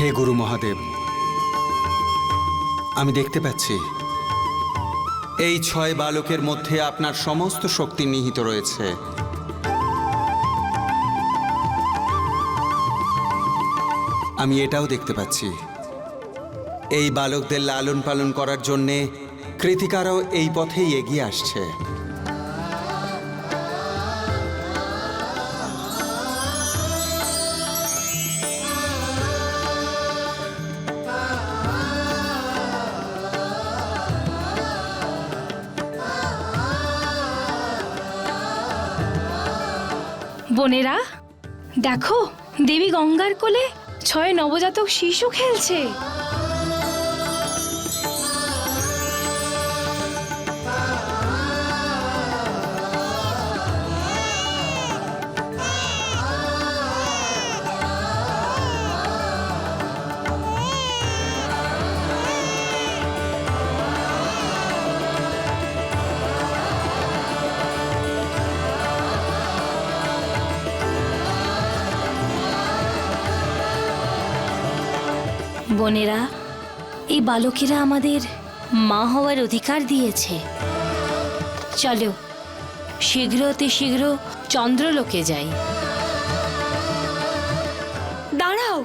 হে গুরু মহাদেব, আমি দেখতে পাচ্ছি এই 6 বালকের মধ্যে আপনার সমস্ত শক্তি নিহিত রয়েছে। আমি এটাও দেখতে পাচ্ছি এই বালকদের লালন পালন করার জন্যে কৃতিকারাও এই পথেই এগিয়ে আসছে। বোনেরা, দেখো দেবী গঙ্গার কোলে 6 নবজাতক শিশু খেলছে। বোনেরা, এই বালকেরা আমাদের মা হওয়ার অধিকার দিয়েছে। চলো শীঘ্রতে শীঘ্র চন্দ্রলোকে যাই। দাঁড়াও,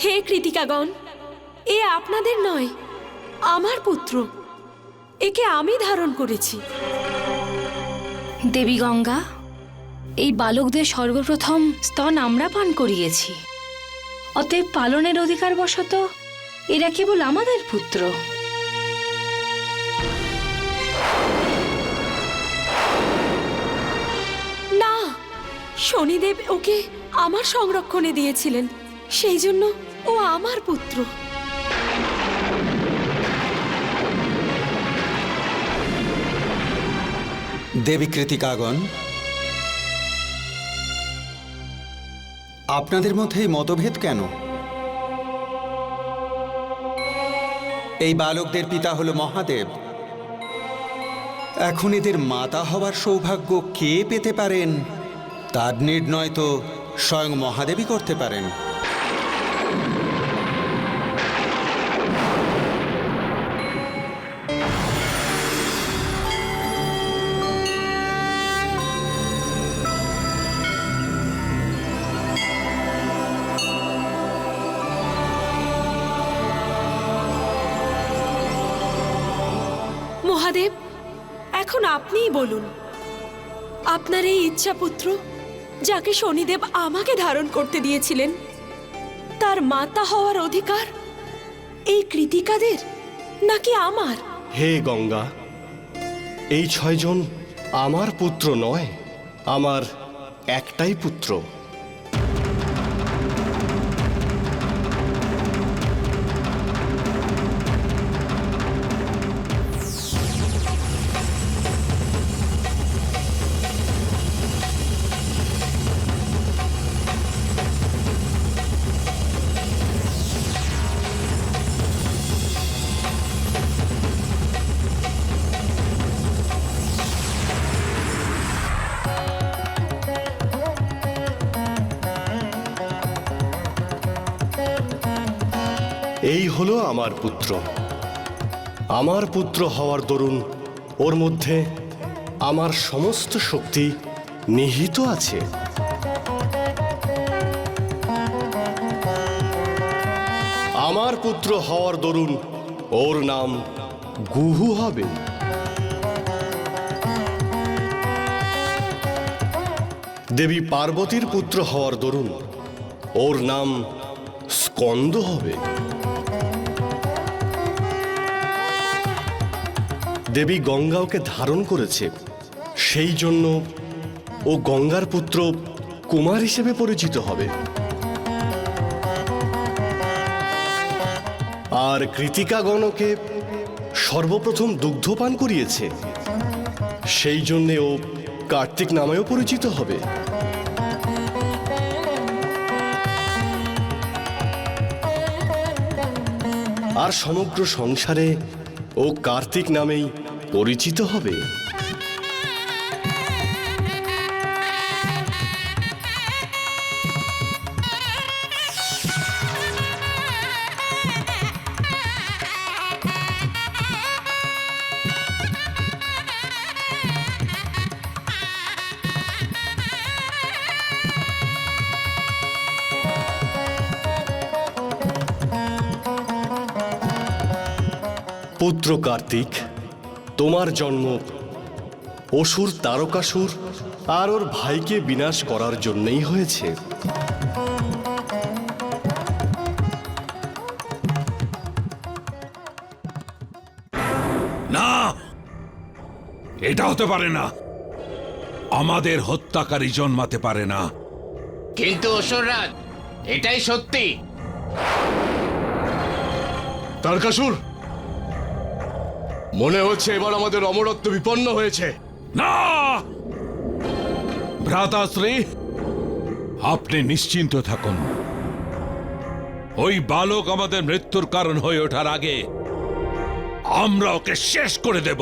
হে কৃতিকাগণ, এ আপনাদের নয়, আমার পুত্র। একে আমি ধারণ করেছি। দেবী গঙ্গা, এই বালকদের সর্বপ্রথম স্তন আমরা পান করিয়েছি, অতএব পালনের অধিকার বশত এরা কেবল আমাদের পুত্র। না, শনিদেব ওকে আমার সংরক্ষণে দিয়েছিলেন, সেই জন্য ও আমার পুত্র। দেবী কৃতিকাগণ, আপনাদের মধ্যে এই মতভেদ কেন? এই বালকদের পিতা হলো মহাদেব। এখন এদের মাতা হওয়ার সৌভাগ্য কে পেতে পারেন তার নির্ণয় তো স্বয়ং মহাদেবই করতে পারেন। মহাদেব, এখন আপনিই বলুন, আপনার এই ইচ্ছাপুত্র যাকে শনিদেব আমাকে ধারণ করতে দিয়েছিলেন, তার মাতা হওয়ার অধিকার এই কৃতিকাদের নাকি আমার? হে গঙ্গা, এই 6 জন আমার পুত্র নয়, আমার একটাই পুত্র। এই হলো আমার পুত্র। আমার পুত্র হওয়ার দরুন ওর মধ্যে আমার সমস্ত শক্তি নিহিত আছে। আমার পুত্র হওয়ার দরুন ওর নাম গুহু হবে। দেবী পার্বতীর পুত্র হওয়ার দরুন ওর নাম স্কন্দ হবে। দেবী গঙ্গা ওকে ধারণ করেছে, সেই জন্য ও গঙ্গার পুত্র কুমার হিসেবে পরিচিত হবে। আর কৃতিকাগণকে সর্বপ্রথম দুগ্ধপান করিয়েছে, সেই জন্যে ও কার্তিক নামেও পরিচিত হবে। আর সমগ্র সংসারে ও কার্তিক নামেই পরিচিত হবে। পুত্র কার্তিক, তোমার জন্ম অসুর তারকাসুর আর ওর ভাইকে বিনাশ করার জন্যই হয়েছে। না, এটা হতে পারে না। আমাদের হত্যাকারী জন্মাতে পারে না। কিন্তু অসুররাজ, এটাই সত্যি। তারকাসুর, মনে হচ্ছে এবার আমাদের অমরত্ব বিপন্ন হয়েছে। না, ভ্রাতাশ্রী, আপনি নিশ্চিন্ত থাকুন। ওই বালক আমাদের মৃত্যুর কারণ হয়ে ওঠার আগে আমরা ওকে শেষ করে দেব,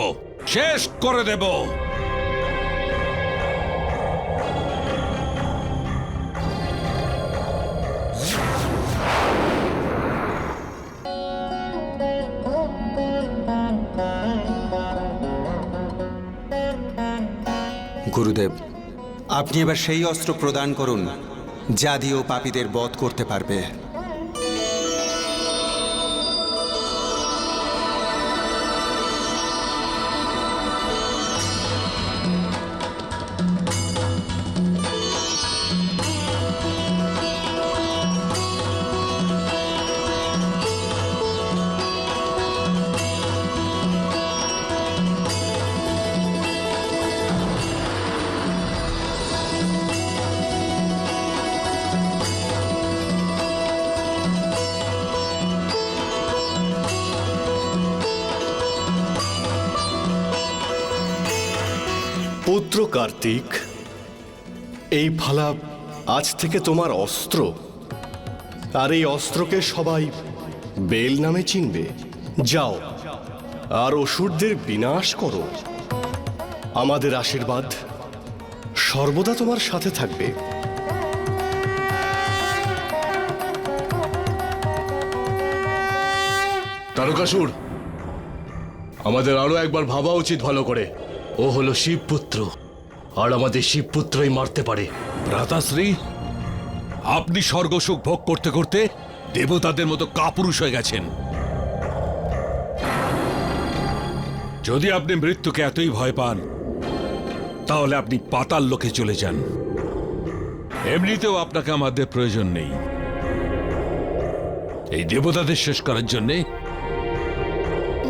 শেষ করে দেব। গুরুদেব, আপনি এবার সেই অস্ত্র প্রদান করুন যা দিয়ে ও পাপীদের বধ করতে পারবে। পুত্র কার্তিক, এই ফালা আজ থেকে তোমার অস্ত্র। আর এই অস্ত্রকে সবাই বেল নামে চিনবে। যাও আর অসুরদের বিনাশ করো। আমাদের আশীর্বাদ সর্বদা তোমার সাথে থাকবে। তারকাসুর, আমাদের আরো একবার ভাবা উচিত ভালো করে। ও হলো শিবপুত্র, আর আমাদের শিবপুত্রই মারতে পারে। ভ্রাতাশ্রী, আপনি স্বর্গসুখ ভোগ করতে করতে দেবতাদের মতো কাপুরুষ হয়ে গেছেন। যদি আপনি মৃত্যুকে এতই ভয় পান তাহলে আপনি পাতাল লোকে চলে যান। এমনিতেও আপনাকে আমাদের প্রয়োজন নেই। এই দেবতাদের শেষ করার জন্যে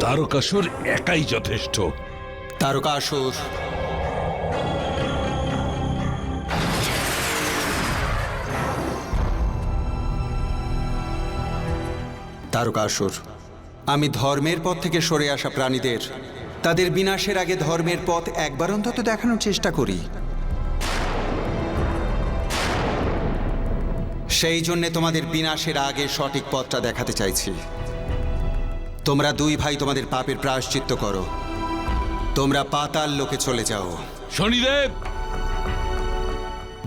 তারকাসুর একাই যথেষ্ট। তারকাসুর, তারকাসুর, আমি ধর্মের পথ থেকে সরে আসা প্রাণীদের তাদের বিনাশের আগে ধর্মের পথ একবার অন্তত দেখানোর চেষ্টা করি। সেই জন্যে তোমাদের বিনাশের আগে সঠিক পথটা দেখাতে চাইছি। তোমরা দুই ভাই তোমাদের পাপের প্রায়শ্চিত্ত করো, তোমরা পাতাল লোকে চলে যাও। শনিদেব,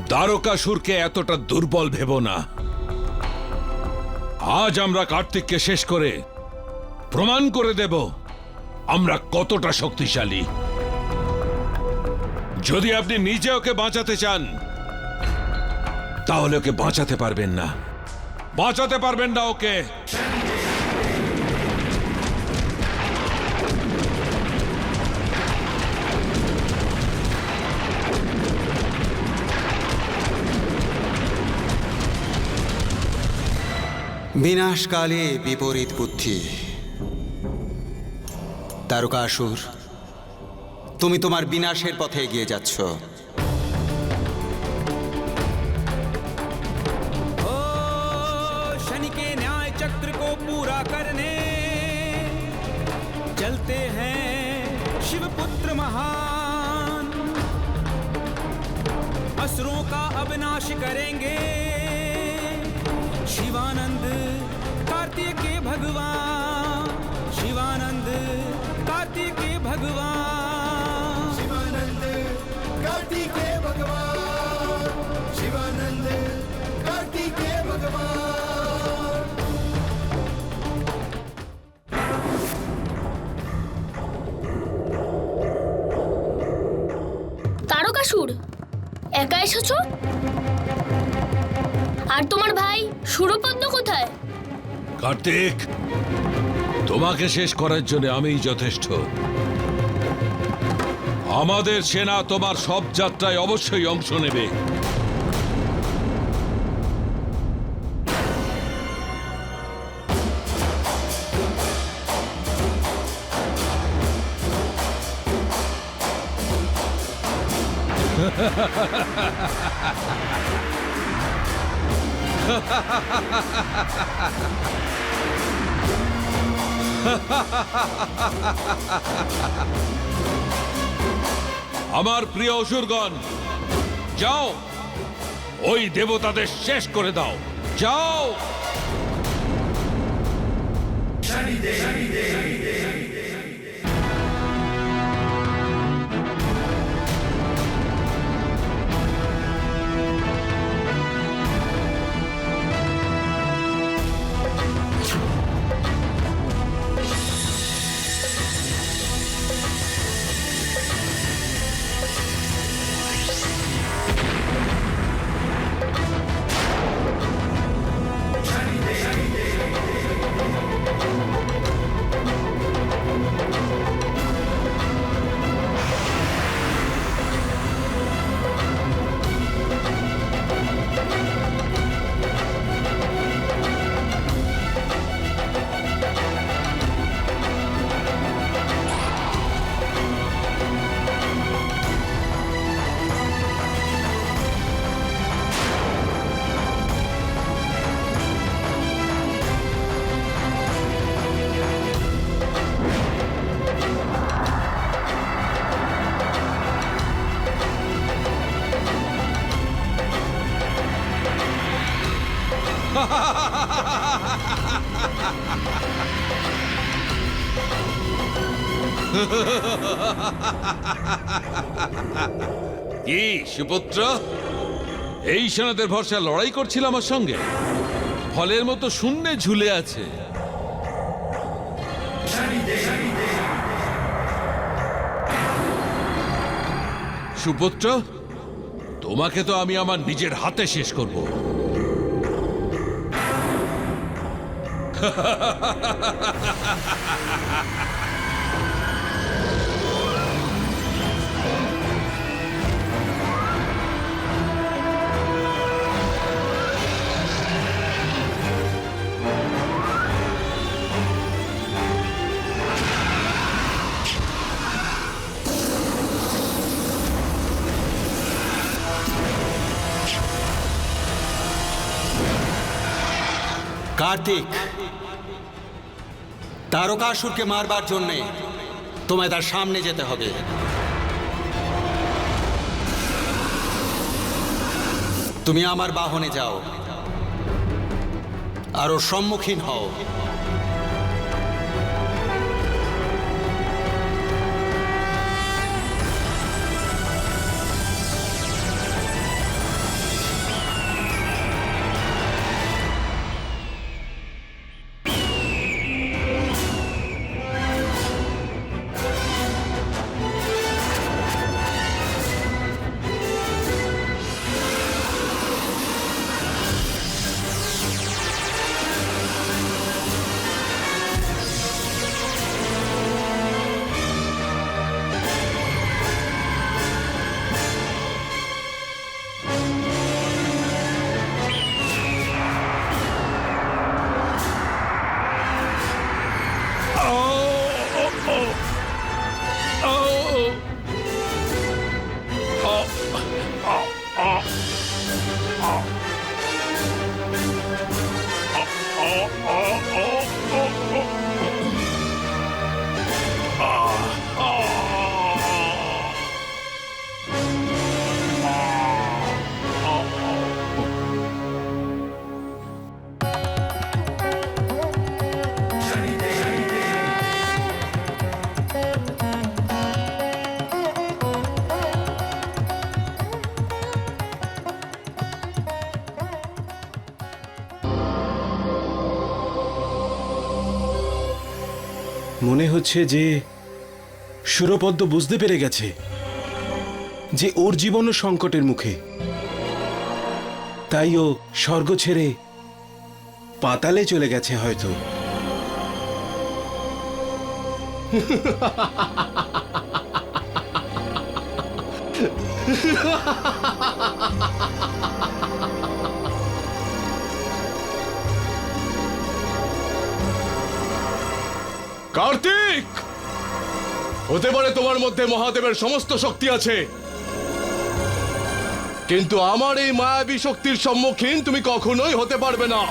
দ্বারকাসুরকে এতটা দুর্বল ভেবো না। আজ আমরা কার্তিককে শেষ করে প্রমাণ করে দেব আমরা কতটা শক্তিশালী। যদি আপনি নিজে ওকে বাঁচাতে চান তাহলে ওকে বাঁচাতে পারবেন না, বাঁচাতে পারবেন না ওকে। বিনাশকালে বিপরীত বুদ্ধি। তারকাসুর, তুমি তোমার বিনাশের পথে এগিয়ে যাচ্ছ। ओ शनि के न्याय चक्र को पूरा करने चलते हैं शिवपुत्र महान, असुरों का अविनाश करेंगे शिवानंद कार्तिक के भगवान, शिवानंद कार्तिक के भगवान, शिवानंद कार्तिक के भगवान, शिवानंद कार्तिक के भगवान। তারকাসুর, একা এসেছো? আর তোমার ভাই সুরপদ্ম কোথায়? কার্তিক, তোমাকে শেষ করার জন্য আমিই যথেষ্ট। আমাদের সেনা তোমার সব যাত্রায় অবশ্যই অংশ নেবে। আমার প্রিয় অসুরগণ, যাও ওই দেবতাদের শেষ করে দাও, যাও। কি সুপুত্র, এই সেনাদের ভরসা লড়াই করছিল আমার সঙ্গে, ফলের মতো শূন্যে ঝুলে আছে। সুপুত্র, তোমাকে তো আমি আমার নিজের হাতে শেষ করব। কার্তিক, তারকাসুরকে মারবার জন্যে তোমায় তার সামনে যেতে হবে। তুমি আমার বাহনে যাও আর ওর সম্মুখীন হও। মনে হচ্ছে যে সুরপদ্ম বুঝতে পেরে গেছে যে ওর জীবনও সংকটের মুখে, তাই ও স্বর্গ ছেড়ে পাতালে চলে গেছে হয়তো। কার্তিক, হতে পারে তোমার মধ্যে মহাদেবের সমস্ত শক্তি আছে, কিন্তু আমার এই মায়াবী শক্তির সম্মুখীন তুমি কখনোই হতে পারবে না।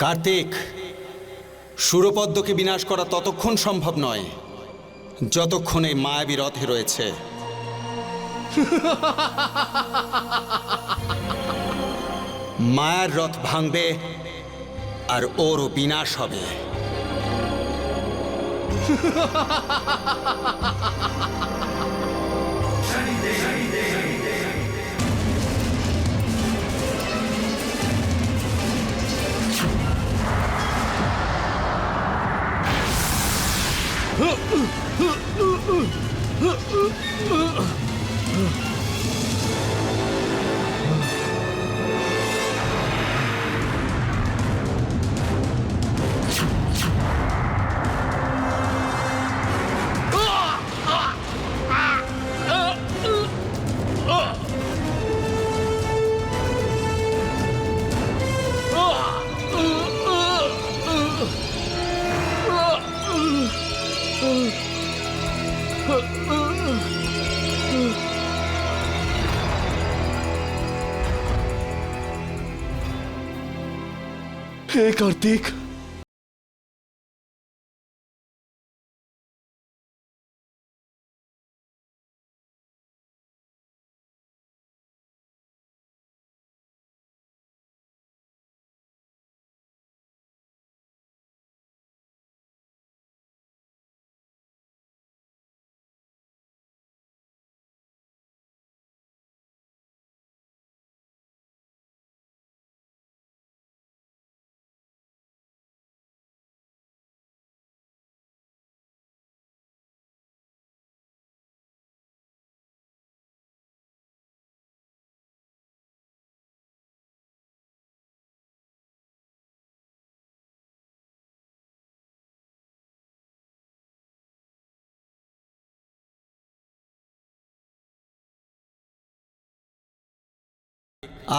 কার্তিক, সুরপদ্মকে বিনাশ করা ততক্ষণ সম্ভব নয় যতক্ষণ এই মায়াবী রথে রয়েছে। মায়ার রথ ভাঙবে আর ওরও বিনাশ হবে। হে কার্তিক,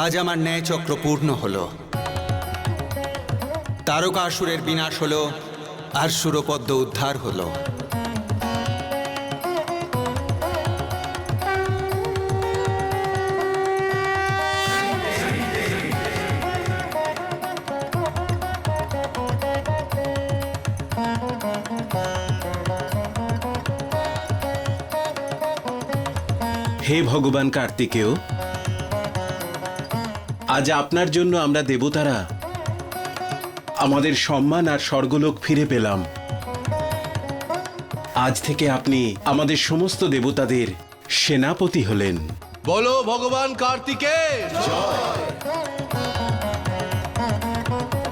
আজ আমার ন্যায় চক্র পূর্ণ হলো। তারকাসুরের বিনাশ হলো, আর সুরপদ্ম উদ্ধার হলো। হে ভগবান কার্তিকেয়, আজ আপনার জন্য আমরা দেবতারা আমাদের সম্মান আর স্বর্গলোক ফিরে পেলাম। আজ থেকে আপনি আমাদের সমস্ত দেবতাদের সেনাপতি হলেন। বলো ভগবান কার্তিকেয় জয়।